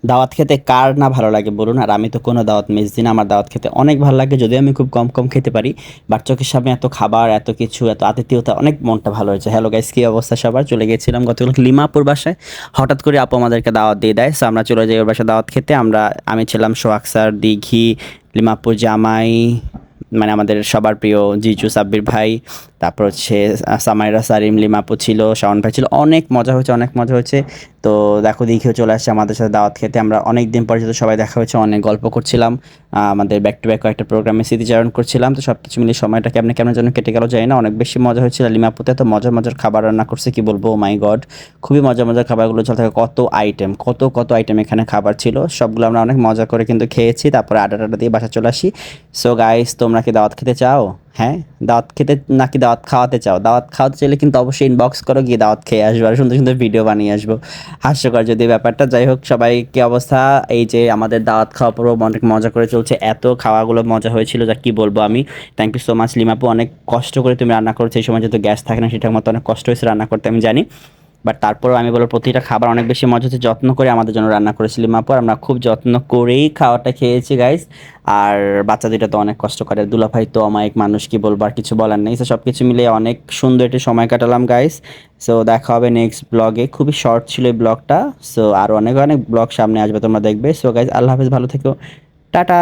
দাওয়াত খেতে কার না ভালো লাগে বলুন? আর আমি তো কোনো দাওয়াত মিস দিই না। আমার দাওয়াত খেতে অনেক ভালো লাগে। যদিও আমি খুব কম খেতে পারি। বাট চোখের সামনে এত খাবার, এত কিছু, এত আতিথেয়তা অনেক মনটা ভালো হয়েছে। হ্যালো গাইস, কি অবস্থা সবার? চলে গিয়েছিলাম গতকাল লিমাপুর বাসায়। হঠাৎ করে আপু আমাদেরকে দাওয়াত দিয়ে দেয়। সো আমরা চলে যাই ওর বাসায় দাওয়াত খেতে। আমি ছিলাম সোহাগ স্যার, দিঘি, লিমাপুর জামাই, মানে আমাদের সবার প্রিয় জিজু, সাব্বির ভাই, তারপর হচ্ছে সামাইরা, সারিম, লিমাপু ছিল, শাওন ভাই ছিল। অনেক মজা হয়েছে, অনেক মজা হয়েছে। তো দেখো দেখিও চলে আসছে আমাদের সাথে দাওয়াত খেতে। আমরা অনেক দিন পরে যেহেতু সবাই দেখা হয়েছে, অনেক গল্প করছিলাম। আমাদের ব্যাক টু ব্যাক কয়েকটা প্রোগ্রামে স্মৃতিচারণ করছিলাম। তো সব কিছু মিলিয়ে সময়টা কেমন কেমন যেন কেটে গেল যায় না, অনেক বেশি মজা হয়েছিল। লিমাপুতে তো মজার মজার খাবার রান্না করছে, কি বলবো, ও মাই গড। খুবই মজার মজার খাবারগুলো চলে থাকে, কত আইটেম, কত আইটেম এখানে খাবার ছিল। সবগুলো আমরা অনেক মজা করে কিন্তু খেয়েছি। তারপরে আড্ডা টাড্ডা দিয়ে বাসা চলে আসি। সো গাইস, তোমরা কি দাওয়াত খেতে চাও? হ্যাঁ, দাওয়াত খেতে নাকি দাওয়াত খাওয়াতে চাও? দাওয়াত খাওয়াতে চাইলে কিন্তু অবশ্যই ইনবক্স করো, গিয়ে দাওয়াত খেয়ে আসবো আর সুন্দর সুন্দর ভিডিও বানিয়ে আসবো। হাস্যকর যদি ব্যাপারটা। যাই হোক, সবাই কি অবস্থা? এই যে আমাদের দাওয়াত খাওয়া পর্ব অনেক মজা করে চলছে। এত খাওয়াগুলো মজা হয়েছিল যা কি বলবো আমি। থ্যাংক ইউ সো মাচ লিমাপু, অনেক কষ্ট করে তুমি রান্না করেছো। এই সময় যেহেতু গ্যাস থাকে না ঠিকঠাক মতো, অনেক কষ্ট হয়েছে রান্না করতে, আমি জানি। বাট তারপরেও আমি বলবো প্রতিটা খাবার অনেক বেশি মজা হচ্ছে। যত্ন করে আমাদের জন্য রান্না করেছিলি মাপু, আর আমরা খুব যত্ন করেই খাওয়াটা খেয়েছি গাইস। আর বাচ্চা দুইটা তো অনেক কষ্ট করে, দুলাভাই তো অমায়িক মানুষ, কি বলবো, আর কিছু বলার নেই। তো সব কিছু মিলিয়ে অনেক সুন্দর একটি সময় কাটালাম গাইস। সো দেখা হবে নেক্সট ব্লগে। খুবই শর্ট ছিল এই ব্লগটা। সো আরও অনেক অনেক ব্লগ সামনে আসবে, তোমরা দেখবে। সো গাইস, আল্লাহ হাফিজ, ভালো থেকো, টাটা।